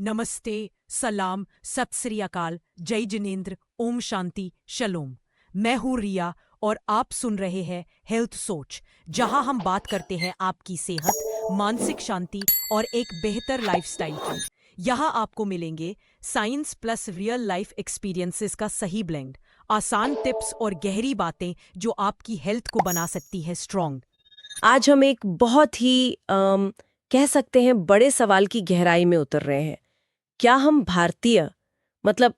नमस्ते, सलाम, सत श्री अकाल, जय जिनेंद्र, ओम शांति, शलोम। मैं हूँ रिया और आप सुन रहे हैं हेल्थ सोच, जहां हम बात करते हैं आपकी सेहत, मानसिक शांति और एक बेहतर लाइफस्टाइल की। यहाँ आपको मिलेंगे science plus real life experiences का सही ब्लेंड, आसान टिप्स और गहरी बातें जो आपकी हेल्थ को बना सकती है स्ट्रॉन्ग। आज हम एक बहुत ही कह सकते हैं बड़े सवाल की गहराई में उतर रहे हैं। क्या हम भारतीय मतलब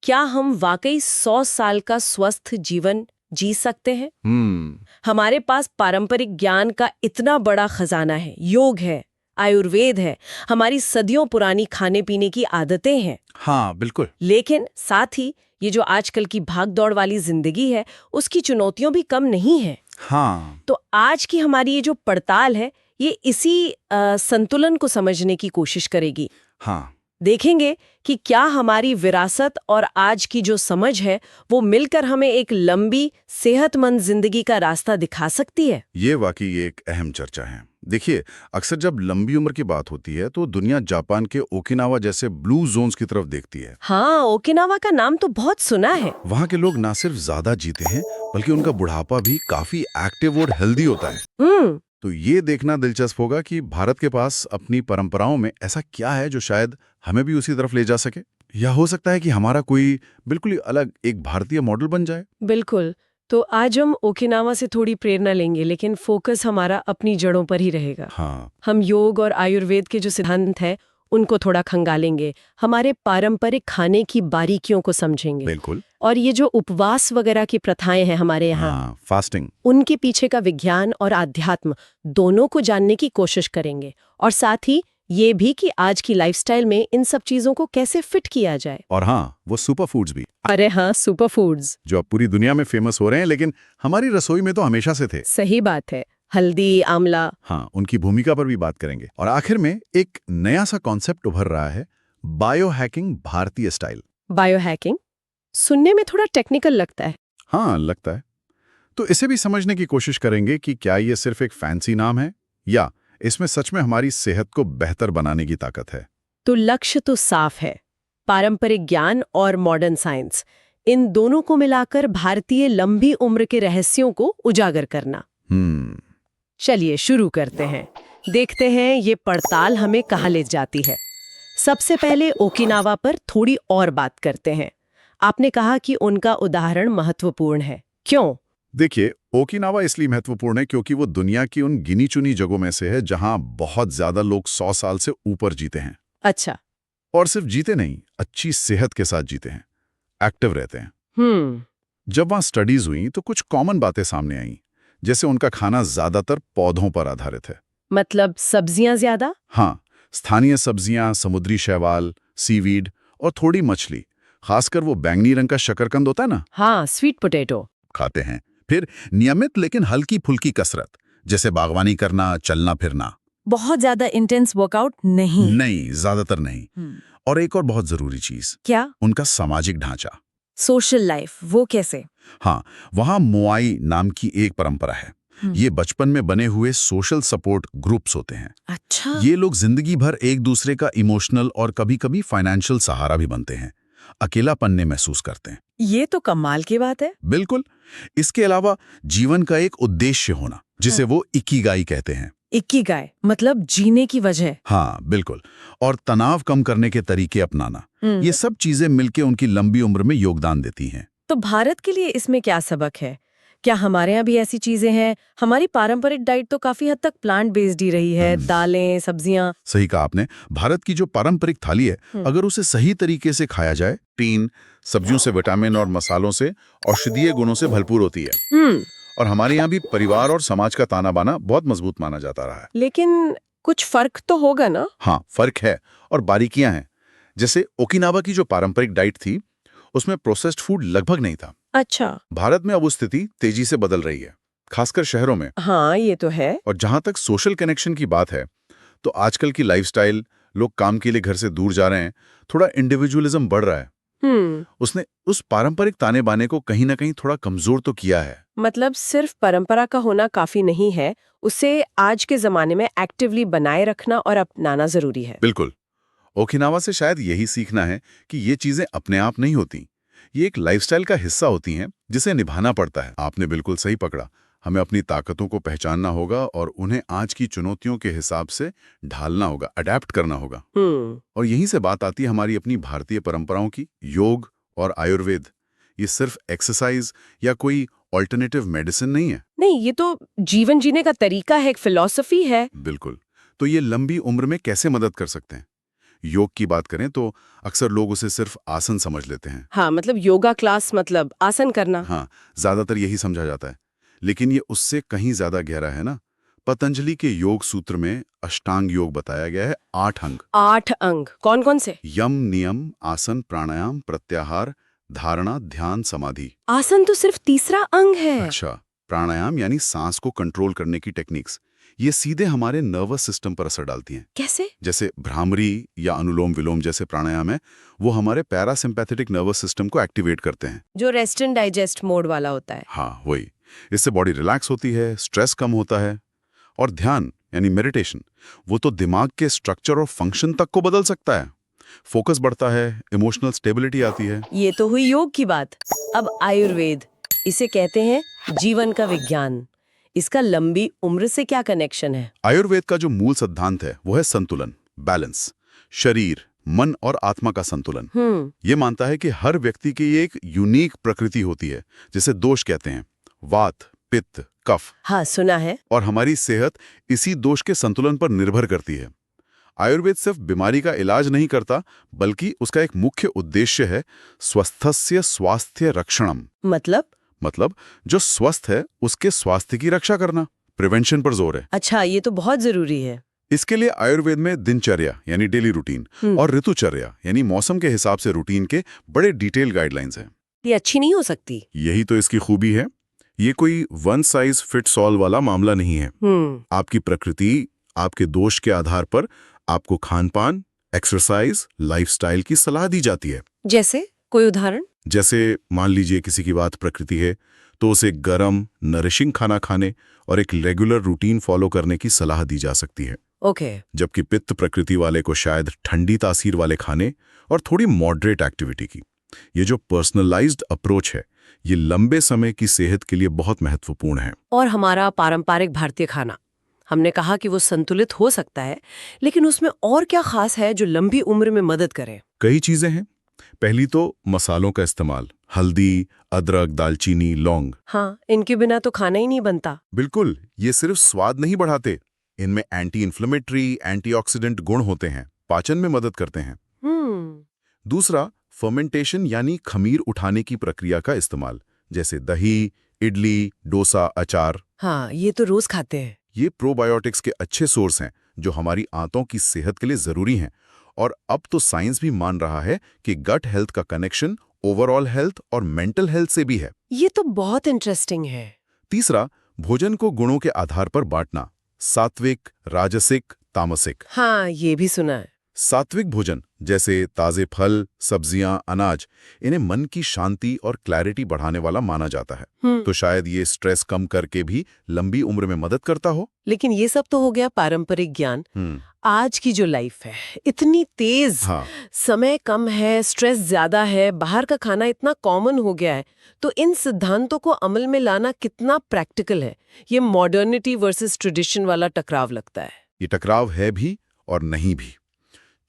क्या हम वाकई 100 साल का स्वस्थ जीवन जी सकते हैं? हमारे पास पारंपरिक ज्ञान का इतना बड़ा खजाना है, योग है, आयुर्वेद है, हमारी सदियों पुरानी खाने पीने की आदतें हैं। हाँ, बिल्कुल। लेकिन साथ ही ये जो आजकल की भाग दौड़ वाली जिंदगी है, उसकी चुनौतियां भी कम नहीं है। हाँ, तो आज की हमारी ये जो पड़ताल है, ये इसी संतुलन को समझने की कोशिश करेगी। हाँ, देखेंगे कि क्या हमारी विरासत और आज की जो समझ है वो मिलकर हमें एक लंबी सेहतमंद जिंदगी का रास्ता दिखा सकती है। ये वाकई एक अहम चर्चा है। देखिए, अक्सर जब लंबी उम्र की बात होती है तो दुनिया जापान के ओकिनावा जैसे ब्लू जोन्स की तरफ देखती है। हाँ, ओकिनावा का नाम तो बहुत सुना है। वहाँ के लोग ना सिर्फ ज्यादा जीते हैं, बल्कि उनका बुढ़ापा भी काफी एक्टिव और हेल्दी होता है। तो ये देखना दिलचस्प होगा कि भारत के पास अपनी परंपराओं में ऐसा क्या है जो शायद हमें भी उसी तरफ ले जा सके। या हो सकता है कि हमारा कोई बिल्कुल ही अलग एक भारतीय मॉडल बन जाए। बिल्कुल। तो आज हम ओकिनावा से थोड़ी प्रेरणा लेंगे, लेकिन फोकस हमारा अपनी जड़ों पर ही रहेगा। हाँ, हम योग और आयुर्वेद के जो सिद्धांत हैं उनको थोड़ा खंगालेंगे, हमारे पारंपरिक खाने की बारीकियों को समझेंगे, बिल्कुल। और ये जो उपवास वगैरह की प्रथाएं हैं हमारे यहाँ, हाँ, फास्टिंग। उनके पीछे का विज्ञान और आध्यात्म दोनों को जानने की कोशिश करेंगे। और साथ ही ये भी कि आज की लाइफस्टाइल में इन सब चीजों को कैसे फिट किया जाए। और हाँ, वो सुपर फूड्स भी, अरे हाँ, सुपर फूड्स। जो अब पूरी दुनिया में फेमस हो रहे हैं, लेकिन हमारी रसोई में तो हमेशा से थे। सही बात है। हल्दी, आंवला। हाँ, उनकी भूमिका पर भी बात करेंगे। और आखिर में एक नया सा कॉन्सेप्ट उभर रहा है, बायो हैकिंग भारतीय स्टाइल। बायो हैकिंग सुनने में थोड़ा टेक्निकल लगता है। हाँ, लगता है। तो इसे भी समझने की कोशिश करेंगे कि क्या ये सिर्फ एक फैंसी नाम है या इसमें सच में हमारी सेहत को बेहतर बनाने की ताकत है। तो लक्ष्य तो साफ है, पारंपरिक ज्ञान और मॉडर्न साइंस, इन दोनों को मिलाकर भारतीय लंबी उम्र के रहस्यों को उजागर करना। चलिए शुरू करते हैं, देखते हैं ये पड़ताल हमें कहाँ ले जाती है। सबसे पहले ओकिनावा पर थोड़ी और बात करते हैं। आपने कहा कि उनका उदाहरण महत्वपूर्ण है, क्यों? देखिए, ओकिनावा इसलिए महत्वपूर्ण है क्योंकि वो दुनिया की उन गिनी चुनी जगहों में से है जहां बहुत ज्यादा लोग 100 साल से ऊपर जीते हैं। अच्छा। और सिर्फ जीते नहीं, अच्छी सेहत के साथ जीते हैं, एक्टिव रहते हैं। जब वहां स्टडीज हुई तो कुछ कॉमन बातें सामने आईं, जैसे उनका खाना ज्यादातर पौधों पर आधारित है। मतलब सब्जियां ज्यादा? हाँ, स्थानीय सब्जियां, समुद्री शैवाल, सीवीड और थोड़ी मछली, खासकर वो बैंगनी रंग का शकरकंद होता है ना, हाँ, स्वीट पोटैटो खाते हैं। फिर नियमित लेकिन हल्की फुल्की कसरत, जैसे बागवानी करना, चलना फिरना। बहुत ज्यादा इंटेंस वर्कआउट नहीं? नहीं, ज्यादातर नहीं। और एक और बहुत जरूरी चीज, क्या? उनका सामाजिक ढांचा, सोशल लाइफ, वो कैसे? हाँ, वहां मोआई नाम की एक परंपरा है। ये बचपन में बने हुए सोशल सपोर्ट ग्रुप्स होते हैं। अच्छा। ये लोग जिंदगी भर एक दूसरे का इमोशनल और कभी-कभी फाइनेंशियल सहारा भी बनते हैं, अकेलापन नहीं महसूस करते हैं। ये तो कमाल की बात है। बिल्कुल। इसके अलावा जीवन का एक उद्देश्य होना, जिसे वो इकिगाई कहते हैं। इकिगाई मतलब जीने की वजह। हाँ, बिल्कुल। और तनाव कम करने के तरीके अपनाना, ये सब चीजें मिलके उनकी लंबी उम्र में योगदान देती हैं। तो भारत के लिए इसमें क्या सबक है? क्या हमारे यहाँ भी ऐसी चीजें हैं? हमारी पारंपरिक डाइट तो काफी हद तक प्लांट बेस्ड ही रही है, दालें, सब्जियां। सही कहा आपने। भारत की जो पारंपरिक थाली है, अगर उसे सही तरीके से खाया जाए, प्रोटीन, सब्जियों से विटामिन और मसालों से औषधीय गुणों से भरपूर होती है। और हमारे यहाँ भी परिवार और समाज का ताना बाना बहुत मजबूत माना जाता रहा है। लेकिन कुछ फर्क तो होगा ना? हाँ, फर्क है और बारीकियां हैं। जैसे ओकिनावा की जो पारंपरिक डाइट थी, उसमें प्रोसेस्ड फूड लगभग नहीं था। अच्छा। भारत में अब वो स्थिति तेजी से बदल रही है, खासकर शहरों में। हाँ, ये तो है। और जहां तक सोशल कनेक्शन की बात है, तो आजकल की लाइफस्टाइल, लोग काम के लिए घर से दूर जा रहे हैं, थोड़ा इंडिविजुअलिज्म बढ़ रहा है। उसने उस पारंपरिक ताने बाने को कहीं ना कहीं थोड़ा कमजोर तो किया है। मतलब सिर्फ परंपरा का होना काफी नहीं है, उसे आज के जमाने में एक्टिवली बनाए रखना और अपनाना जरूरी है। बिल्कुल। ओकिनावा से शायद यही सीखना है कि ये चीजें अपने आप नहीं होती, ये एक लाइफस्टाइल का हिस्सा होती हैं जिसे निभाना पड़ता है। आपने बिल्कुल सही पकड़ा, हमें अपनी ताकतों को पहचानना होगा और उन्हें आज की चुनौतियों के हिसाब से ढालना होगा, अडेप्ट करना होगा। और यहीं से बात आती है हमारी अपनी भारतीय परंपराओं की। योग और आयुर्वेद ये सिर्फ एक्सरसाइज या कोई ऑल्टरनेटिव मेडिसिन नहीं है। नहीं, ये तो जीवन जीने का तरीका है, एक फिलॉसफी है। बिल्कुल। तो ये लंबी उम्र में कैसे मदद कर सकते हैं? योग की बात करें तो अक्सर लोग उसे सिर्फ आसन समझ लेते हैं। हाँ, मतलब योगा क्लास मतलब आसन करना। हाँ, ज्यादातर यही समझा जाता है, लेकिन ये उससे कहीं ज्यादा गहरा है ना। पतंजलि के योग सूत्र में अष्टांग योग बताया गया है, 8 अंग। 8 अंग कौन कौन से? यम, नियम, आसन, प्राणायाम, प्रत्याहार, धारणा, ध्यान, समाधि। आसन तो सिर्फ तीसरा अंग है। अच्छा, प्राणायाम यानी सांस को कंट्रोल करने की टेक्निक्स, ये सीधे हमारे नर्वस सिस्टम पर असर डालती हैं। कैसे? जैसे भ्रामरी या अनुलोम विलोम जैसे प्राणायाम है, वो हमारे पैरासिम्पैथेटिक नर्वस सिस्टम को एक्टिवेट करते हैं। जो रेस्ट एंड डाइजेस्ट मोड वाला होता है। हाँ, वही। इससे बॉडी रिलैक्स होती है, स्ट्रेस कम होता है। और ध्यान यानी मेडिटेशन, वो तो दिमाग के स्ट्रक्चर और फंक्शन तक को बदल सकता है। फोकस बढ़ता है, इमोशनल स्टेबिलिटी आती है। ये तो हुई योग की बात। अब आयुर्वेद, इसे कहते हैं जीवन का विज्ञान। इसका लंबी उम्र से क्या कनेक्शन है? आयुर्वेद का जो मूल सिद्धांत है वो है संतुलन, बैलेंस। शरीर, मन और आत्मा का संतुलन। ये मानता है कि हर व्यक्ति की एक यूनिक प्रकृति होती है, जिसे दोष कहते हैं, वात, पित्त, कफ। हाँ, सुना है। और हमारी सेहत इसी दोष के संतुलन पर निर्भर करती है। आयुर्वेद सिर्फ बीमारी का इलाज नहीं करता, बल्कि उसका एक मुख्य उद्देश्य है स्वस्थस्य स्वास्थ्य रक्षणम। मतलब जो स्वस्थ है उसके स्वास्थ्य की रक्षा करना, प्रिवेंशन पर जोर है। अच्छा, ये तो बहुत जरूरी है। इसके लिए आयुर्वेद में दिनचर्या यानी डेली रूटीन और ऋतुचर्या यानी मौसम के हिसाब से रूटीन के बड़े डिटेल गाइडलाइंस हैं। ये अच्छी नहीं हो सकती। यही तो इसकी खूबी है। ये कोई वन साइज फिट्स ऑल वाला मामला नहीं है। आपकी प्रकृति, आपके दोष के आधार पर आपको खान-पान, एक्सरसाइज, लाइफस्टाइल की सलाह दी जाती है। जैसे कोई उदाहरण? जैसे मान लीजिए किसी की बात प्रकृति है तो उसे गरम, नरिशिंग खाना खाने और एक रेगुलर रूटीन फॉलो करने की सलाह दी जा सकती है। ओके। जबकि पित्त प्रकृति वाले को शायद ठंडी तासीर वाले खाने और थोड़ी मॉडरेट एक्टिविटी की। ये जो पर्सनलाइज्ड अप्रोच है, ये लंबे समय की सेहत के लिए बहुत महत्वपूर्ण है। और हमारा पारंपरिक भारतीय खाना, हमने कहा कि वो संतुलित हो सकता है, लेकिन उसमें और क्या खास है जो लंबी उम्र में मदद करे? कई चीजें हैं। पहली तो मसालों का इस्तेमाल, हल्दी, अदरक, दालचीनी, लौंग। हाँ, इनके बिना तो खाना ही नहीं बनता। बिल्कुल, ये सिर्फ स्वाद नहीं बढ़ाते, इनमें एंटी इन्फ्लेमेटरी, एंटीऑक्सीडेंट गुण होते हैं, पाचन में मदद करते हैं। दूसरा, फर्मेंटेशन यानी खमीर उठाने की प्रक्रिया का इस्तेमाल, जैसे दही, इडली, डोसा, अचार। हाँ, ये तो रोज खाते हैं। ये प्रोबायोटिक्स के अच्छे सोर्स हैं जो हमारी आंतों की सेहत के लिए जरूरी हैं। और अब तो साइंस भी मान रहा है कि गट हेल्थ का कनेक्शन ओवरऑल हेल्थ और मेंटल हेल्थ से भी है। ये तो बहुत इंटरेस्टिंग है। तीसरा, भोजन को गुणों के आधार पर बांटना, सात्विक, राजसिक, तामसिक। हाँ, ये भी सुना है। सात्विक भोजन जैसे ताजे फल, सब्जियां, अनाज, इन्हें मन की शांति और क्लैरिटी बढ़ाने वाला माना जाता है। तो शायद ये स्ट्रेस कम करके भी लंबी उम्र में मदद करता हो। लेकिन ये सब तो हो गया पारंपरिक ज्ञान। आज की जो लाइफ है इतनी तेज, समय कम है, स्ट्रेस ज्यादा है, बाहर का खाना इतना कॉमन हो गया है, तो इन सिद्धांतों को अमल में लाना कितना प्रैक्टिकल है? ये मॉडर्निटी वर्सेस ट्रेडिशन वाला टकराव लगता है। ये टकराव है भी और नहीं भी।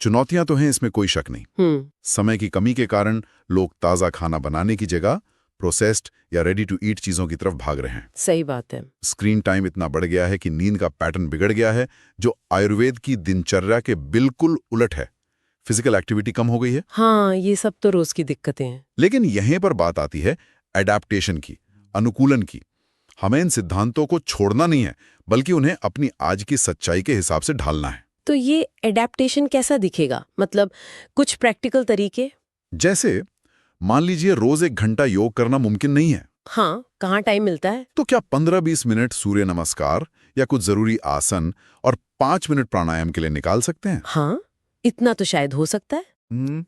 चुनौतियां तो हैं, इसमें कोई शक नहीं। समय की कमी के कारण लोग ताज़ा खाना बनाने की जगह प्रोसेस्ड या रेडी टू ईट चीजों की तरफ भाग रहे हैं। सही बात है। स्क्रीन टाइम इतना बढ़ गया है कि नींद का पैटर्न बिगड़ गया है, जो आयुर्वेद की दिनचर्या के बिल्कुल उलट है। फिजिकल एक्टिविटी कम हो गई है। हाँ, ये सब तो रोज की दिक्कतें हैं। लेकिन यहीं पर बात आती है एडेप्टेशन की, अनुकूलन की। हमें इन सिद्धांतों को छोड़ना नहीं है, बल्कि उन्हें अपनी आज की सच्चाई के हिसाब से ढालना है। तो ये एडेप्टेशन कैसा दिखेगा? मतलब कुछ प्रैक्टिकल तरीके? जैसे मान लीजिए रोज 1 घंटा योग करना मुमकिन नहीं है। हाँ, कहाँ टाइम मिलता है? तो क्या 15-20 मिनट सूर्य नमस्कार या कुछ जरूरी आसन और 5 मिनट प्राणायाम के लिए निकाल सकते हैं? हाँ, इतना तो शायद हो सकता है।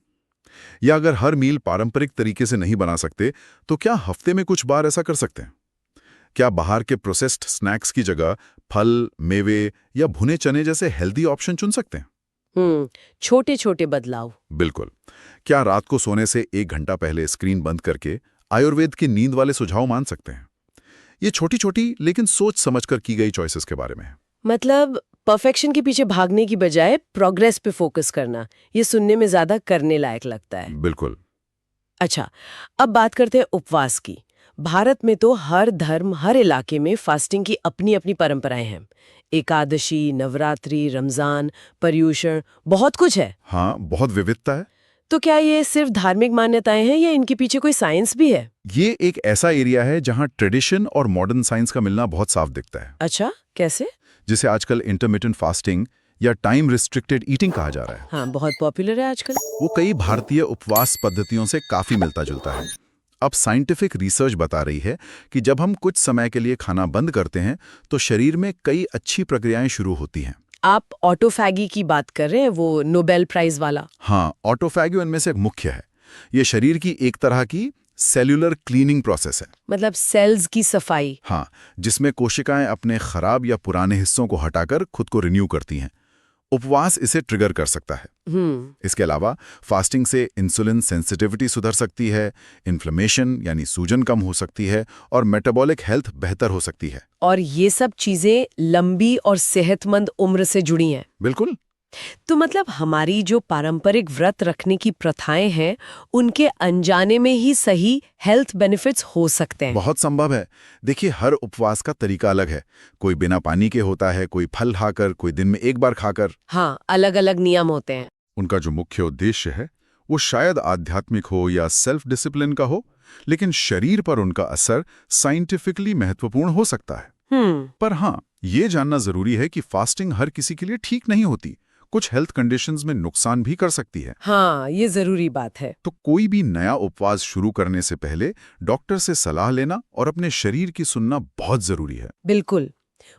या अगर हर मील पारंपरिक तरीके से नहीं बना सकते, तो क्या हफ्ते में कुछ बार ऐसा कर सकते हैं? क्या बाहर के प्रोसेस्ड स्नैक्स की जगह फल, मेवे या भुने चने जैसे हेल्दी ऑप्शन चुन सकते हैं? छोटे छोटे बदलाव। बिल्कुल। क्या रात को सोने से 1 घंटा पहले स्क्रीन बंद करके आयुर्वेद के नींद वाले सुझाव मान सकते हैं? ये छोटी छोटी लेकिन सोच समझकर की गई चॉइसेस के बारे में है। मतलब परफेक्शन के पीछे भागने की बजाय प्रोग्रेस पे फोकस करना, ये सुनने में ज्यादा करने लायक लगता है। बिल्कुल। अच्छा, अब बात करते हैं उपवास की। भारत में तो हर धर्म, हर इलाके में फास्टिंग की अपनी अपनी परंपराएं हैं। एकादशी, नवरात्रि, रमजान, पर्युषण, बहुत कुछ है। हाँ, बहुत विविधता है। तो क्या ये सिर्फ धार्मिक मान्यताएं हैं या इनके पीछे कोई साइंस भी है? ये एक ऐसा एरिया है जहाँ ट्रेडिशन और मॉडर्न साइंस का मिलना बहुत साफ दिखता है। अच्छा, कैसे? जिसे आजकल इंटरमिटेंट फास्टिंग या टाइम रिस्ट्रिक्टेड ईटिंग कहा जा रहा है। हाँ, बहुत पॉपुलर है आजकल। वो कई भारतीय उपवास पद्धतियों से काफी मिलता जुलता है। अब साइंटिफिक रिसर्च बता रही है कि जब हम कुछ समय के लिए खाना बंद करते हैं तो शरीर में कई अच्छी प्रक्रियाएं शुरू होती हैं। आप ऑटोफैगी की बात कर रहे हैं, वो नोबेल प्राइज वाला? हाँ, ऑटोफैगी इनमें से एक मुख्य है। ये शरीर की एक तरह की सेल्यूलर क्लीनिंग प्रोसेस है। मतलब सेल्स की सफाई। हाँ, जिसमें कोशिकाएं अपने खराब या पुराने हिस्सों को हटाकर खुद को रिन्यू करती हैं। उपवास इसे ट्रिगर कर सकता है। इसके अलावा फास्टिंग से इंसुलिन सेंसिटिविटी सुधर सकती है, इन्फ्लेमेशन यानी सूजन कम हो सकती है और मेटाबॉलिक हेल्थ बेहतर हो सकती है। और ये सब चीजें लंबी और सेहतमंद उम्र से जुड़ी हैं। बिल्कुल। तो मतलब हमारी जो पारंपरिक व्रत रखने की प्रथाएं हैं, उनके अनजाने में ही सही हेल्थ बेनिफिट्स हो सकते हैं। बहुत संभव है। देखिए, हर उपवास का तरीका अलग है। कोई बिना पानी के होता है, कोई फल खाकर, कोई दिन में एक बार खाकर। हाँ, अलग अलग नियम होते हैं। उनका जो मुख्य उद्देश्य है वो शायद आध्यात्मिक हो या सेल्फ डिसिप्लिन का हो, लेकिन शरीर पर उनका असर साइंटिफिकली महत्वपूर्ण हो सकता है। पर हाँ, ये जानना जरूरी है कि फास्टिंग हर किसी के लिए ठीक नहीं होती। कुछ हेल्थ कंडीशंस में नुकसान भी कर सकती है। हाँ, ये जरूरी बात है। तो कोई भी नया उपवास शुरू करने से पहले डॉक्टर से सलाह लेना और अपने शरीर की सुनना बहुत जरूरी है। बिल्कुल।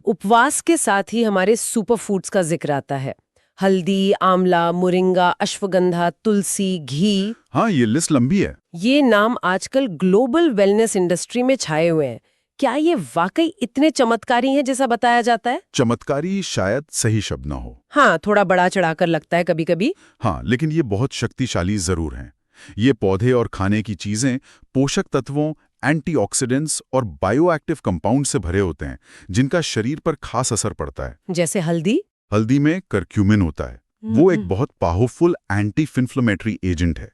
उपवास के साथ ही हमारे सुपर फूड्स का जिक्र आता है। हल्दी, आंवला, मोरिंगा, अश्वगंधा, तुलसी, घी। हाँ, ये लिस्ट लंबी है। ये नाम आजकल ग्लोबल वेलनेस इंडस्ट्री में छाए हुए हैं। क्या ये वाकई इतने चमत्कारी हैं जैसा बताया जाता है? चमत्कारी शायद सही शब्द ना हो। हाँ, थोड़ा बड़ा चढ़ाकर लगता है कभी कभी। हाँ, लेकिन ये बहुत शक्तिशाली जरूर हैं। ये पौधे और खाने की चीजें पोषक तत्वों, एंटीऑक्सीडेंट्स और बायोएक्टिव कंपाउंड से भरे होते हैं, जिनका शरीर पर खास असर पड़ता है। जैसे हल्दी? हल्दी में करक्यूमिन होता है। वो एक बहुत पावरफुल एंटी इन्फ्लेमेटरी एजेंट है।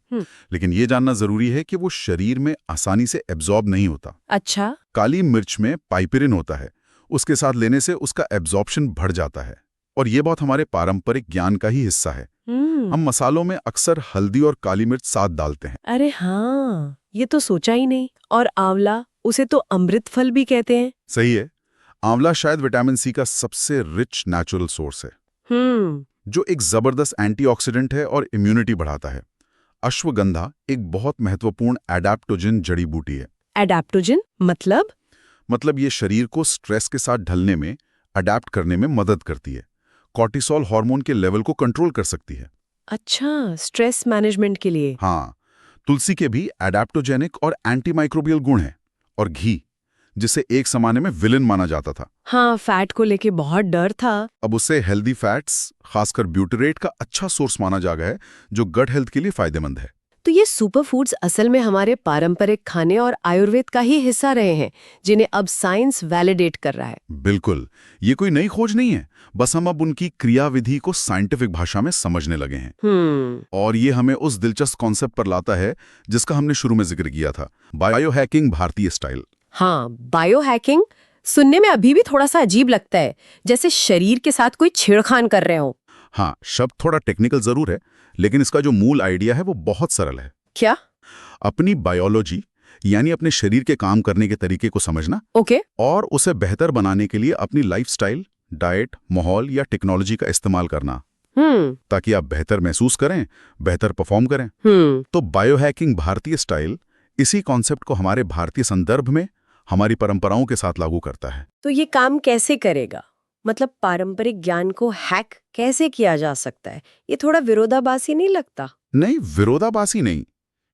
लेकिन ये जानना जरूरी है कि वो शरीर में आसानी से एब्जॉर्ब नहीं होता। अच्छा। काली मिर्च में पाइपेरिन होता है। उसके साथ लेने से उसका एब्जॉर्प्शन बढ़ जाता है। और ये बात हमारे पारंपरिक ज्ञान का ही हिस्सा है। हम मसालों में अक्सर हल्दी और काली मिर्च साथ डालते हैं। अरे हाँ, ये तो सोचा ही नहीं। और आंवला, उसे तो अमृत फल भी कहते हैं। सही है। आंवला शायद विटामिन सी का सबसे रिच नेचुरल सोर्स है, जो एक जबरदस्त एंटीऑक्सीडेंट है और इम्यूनिटी बढ़ाता है। अश्वगंधा एक बहुत महत्वपूर्ण एडाप्टोजन जड़ी बूटी है। एडाप्टोजन मतलब ये शरीर को स्ट्रेस के साथ ढलने में, अडेप्ट करने में मदद करती है। कॉर्टिसोल हार्मोन के लेवल को कंट्रोल कर सकती है। अच्छा, स्ट्रेस मैनेजमेंट के लिए। हाँ, तुलसी के भी एडाप्टोजेनिक और एंटीमाइक्रोबियल गुण हैं। और घी, जिसे एक जमाने में विलेन माना जाता था। हाँ, फैट को लेके बहुत डर था। अब उसे हेल्दी फैट्स, खासकर ब्यूटरेट का अच्छा सोर्स माना जा गया है, जो गट हेल्थ के लिए फायदेमंद है। तो ये सुपर फूड्स असल में हमारे पारंपरिक खाने और आयुर्वेद का ही हिस्सा रहे हैं, जिन्हें अब साइंस वैलिडेट कर रहा है। बिल्कुल, ये कोई नई खोज नहीं है। बस हम अब उनकी क्रियाविधि को साइंटिफिक भाषा में समझने लगे हैं। और ये हमें उस दिलचस्प कॉन्सेप्ट पर लाता है जिसका हमने शुरू में जिक्र किया था, बायोहैकिंग भारतीय स्टाइल। हाँ, बायोहैकिंग सुनने में अभी भी थोड़ा सा अजीब लगता है, जैसे शरीर के साथ कोई छेड़खान कर रहे हो। हाँ, शब्द थोड़ा टेक्निकल जरूर है, लेकिन इसका जो मूल आइडिया है वो बहुत सरल है। क्या? अपनी बायोलॉजी यानी अपने शरीर के काम करने के तरीके को समझना। ओके। और उसे बेहतर बनाने के लिए अपनी लाइफस्टाइल, डाइट, माहौल या टेक्नोलॉजी का इस्तेमाल करना, ताकि आप बेहतर महसूस करें, बेहतर परफॉर्म करें। तो बायोहैकिंग भारतीय स्टाइल इसी कॉन्सेप्ट को हमारे भारतीय संदर्भ में हमारी परंपराओं के साथ लागू करता है। तो ये काम कैसे करेगा? मतलब पारंपरिक ज्ञान को हैक कैसे किया जा सकता है? ये थोड़ा विरोधाभासी नहीं लगता? नहीं, विरोधाभासी नहीं।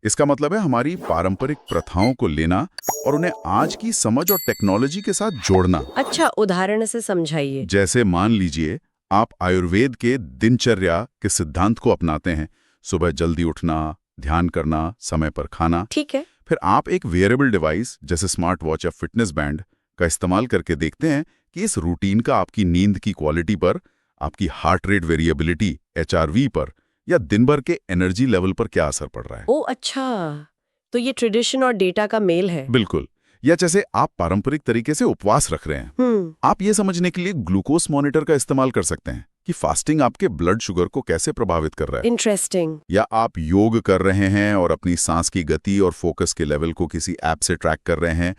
इसका मतलब है हमारी पारंपरिक प्रथाओं को लेना और उन्हें आज की समझ और टेक्नोलॉजी के साथ जोड़ना। अच्छा, उदाहरण से समझाइए। जैसे मान लीजिए आप आयुर्वेद के दिनचर्या के सिद्धांत को अपनाते हैं, सुबह जल्दी उठना, ध्यान करना, समय पर खाना। ठीक है। फिर आप एक वेयरेबल डिवाइस जैसे स्मार्ट वॉच या फिटनेस बैंड का इस्तेमाल करके देखते हैं कि इस रूटीन का आपकी नींद की क्वालिटी पर, आपकी हार्ट रेट वेरिएबिलिटी HRV पर या दिन भर के एनर्जी लेवल पर क्या असर पड़ रहा है। ओ अच्छा, तो ये ट्रेडिशन और डेटा का मेल है। बिल्कुल। या जैसे आप पारंपरिक तरीके से उपवास रख रहे हैं, आप ये समझने के लिए ग्लूकोज मॉनिटर का इस्तेमाल कर सकते हैं कि फास्टिंग आपके ब्लड शुगर को कैसे प्रभावित कर रहा है। इंटरेस्टिंग। या आप योग कर रहे हैं और अपनी सांस की गति और फोकस के लेवल को किसी ऐप से ट्रैक कर रहे हैं।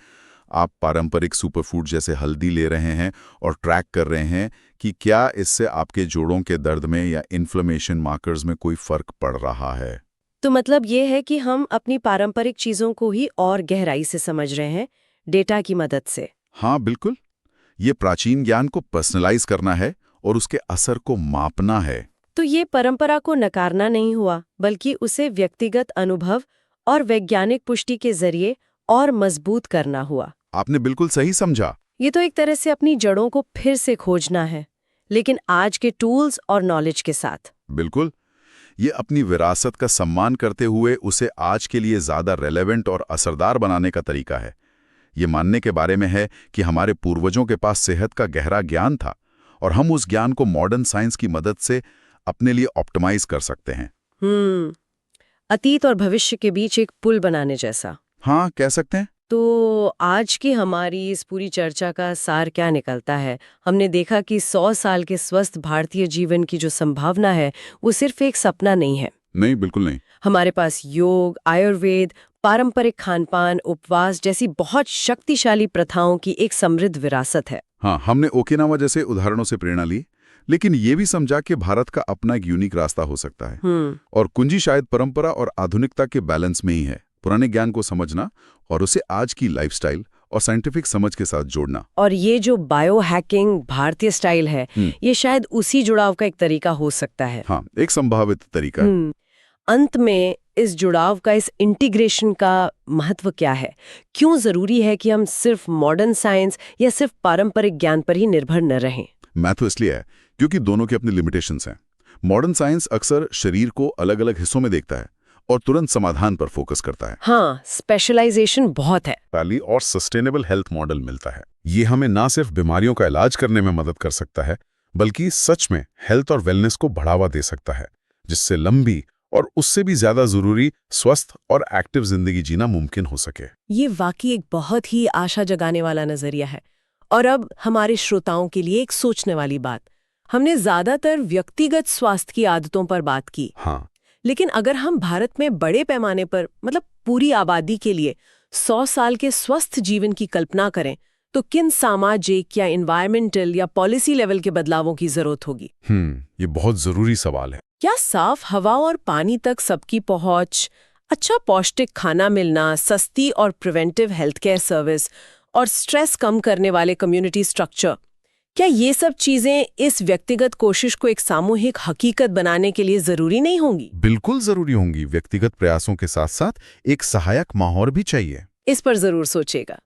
आप पारंपरिक सुपरफूड जैसे हल्दी ले रहे हैं और ट्रैक कर रहे हैं कि क्या इससे आपके जोड़ों के दर्द में या इन्फ्लेमेशन मार्कर्स में कोई फर्क पड़ रहा है। तो मतलब ये है कि हम अपनी पारंपरिक चीजों को ही और गहराई से समझ रहे हैं डेटा की मदद से। हाँ बिल्कुल, ये प्राचीन ज्ञान को पर्सनलाइज करना है और उसके असर को मापना है। तो ये परंपरा को नकारना नहीं हुआ, बल्कि उसे व्यक्तिगत अनुभव और वैज्ञानिक पुष्टि के जरिए और मजबूत करना हुआ। आपने बिल्कुल सही समझा। ये तो एक तरह से अपनी जड़ों को फिर से खोजना है, लेकिन आज के टूल्स और नॉलेज के साथ। बिल्कुल, ये अपनी विरासत का सम्मान करते हुए उसे आज के लिए ज्यादा रेलेवेंट और असरदार बनाने का तरीका है। ये मानने के बारे में है कि हमारे पूर्वजों के पास सेहत का गहरा ज्ञान था और हम उस ज्ञान को मॉडर्न साइंस की मदद से अपने लिए ऑप्टिमाइज कर सकते हैं। अतीत और भविष्य के बीच एक पुल बनाने जैसा। हाँ, कह सकते हैं। तो आज की हमारी इस पूरी चर्चा का सार क्या निकलता है? हमने देखा कि 100 साल के स्वस्थ भारतीय जीवन की जो संभावना है वो सिर्फ एक सपना नहीं है। नहीं, बिल्कुल नहीं। हमारे पास योग, आयुर्वेद, पारंपरिक खानपान, उपवास जैसी बहुत शक्तिशाली प्रथाओं की एक समृद्ध विरासत है। हाँ, हमने ओकिनावा जैसे उदाहरणों से प्रेरणा ली, लेकिन ये भी समझा कि भारत का अपना एक यूनिक रास्ता हो सकता है। और कुंजी शायद परंपरा और आधुनिकता के बैलेंस में ही है। पुराने ज्ञान को समझना और उसे आज की लाइफस्टाइल और साइंटिफिक समझ के साथ जोड़ना। और ये जो बायो हैकिंग भारतीय स्टाइल है, ये शायद उसी जुड़ाव का एक तरीका हो सकता है। हाँ, एक संभावित तरीका। अंत में इस जुड़ाव का, इस इंटीग्रेशन का महत्व क्या है? क्यों जरूरी है कि हम सिर्फ मॉडर्न साइंस या सिर्फ पारंपरिक ज्ञान पर ही निर्भर न रहें? मैं तो इसलिए है क्योंकि दोनों के अपने लिमिटेशंस हैं। मॉडर्न साइंस अक्सर शरीर को अलग अलग हिस्सों में देखता है और तुरंत समाधान पर फोकस करता है। हाँ, स्पेशलाइजेशन बहुत है। पहली और सस्टेनेबल हेल्थ मॉडल मिलता है। ये हमें ना सिर्फ बीमारियों का इलाज करने में मदद कर सकता है, बल्कि सच में हेल्थ और वेलनेस को बढ़ावा दे सकता है, जिससे लंबी और उससे भी ज्यादा जरूरी स्वस्थ और एक्टिव जिंदगी जीना मुमकिन हो सके। ये वाकई एक बहुत ही आशा जगाने वाला नजरिया है। और अब हमारे श्रोताओं के लिए एक सोचने वाली बात। हमने ज्यादातर व्यक्तिगत स्वास्थ्य की आदतों पर बात की। हाँ, लेकिन अगर हम भारत में बड़े पैमाने पर, मतलब पूरी आबादी के लिए 100 साल के स्वस्थ जीवन की कल्पना करें, तो किन सामाजिक या एनवायरमेंटल या पॉलिसी लेवल के बदलावों की जरूरत होगी? ये बहुत जरूरी सवाल है। क्या साफ हवा और पानी तक सबकी पहुंच, अच्छा पौष्टिक खाना मिलना, सस्ती और प्रिवेंटिव हेल्थ केयर सर्विस और स्ट्रेस कम करने वाले कम्युनिटी स्ट्रक्चर, क्या ये सब चीजें इस व्यक्तिगत कोशिश को एक सामूहिक हकीकत बनाने के लिए जरूरी नहीं होंगी? बिल्कुल जरूरी होंगी। व्यक्तिगत प्रयासों के साथ साथ एक सहायक माहौल भी चाहिए। इस पर जरूर सोचेगा।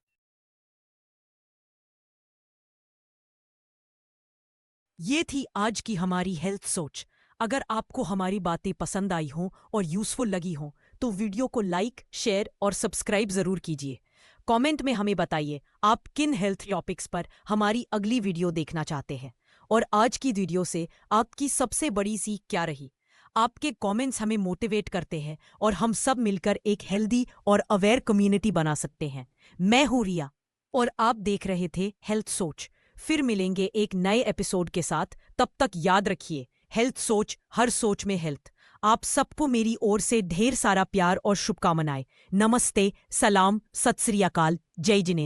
ये थी आज की हमारी हेल्थ सोच। अगर आपको हमारी बातें पसंद आई हों और यूजफुल लगी हों तो वीडियो को लाइक, शेयर और सब्सक्राइब जरूर कीजिए। कमेंट में हमें बताइए आप किन हेल्थ टॉपिक्स पर हमारी अगली वीडियो देखना चाहते हैं और आज की वीडियो से आपकी सबसे बड़ी सीख क्या रही। आपके कमेंट्स हमें मोटिवेट करते हैं और हम सब मिलकर एक हेल्दी और अवेयर कम्युनिटी बना सकते हैं। मैं हूं रिया और आप देख रहे थे हेल्थ सोच। फिर मिलेंगे एक नए एपिसोड के साथ। तब तक याद रखिए, हेल्थ सोच, हर सोच में हेल्थ। आप सबको मेरी ओर से ढेर सारा प्यार और शुभकामनाएं। नमस्ते, सलाम, सत श्री अकाल, जय जिनेंद्र।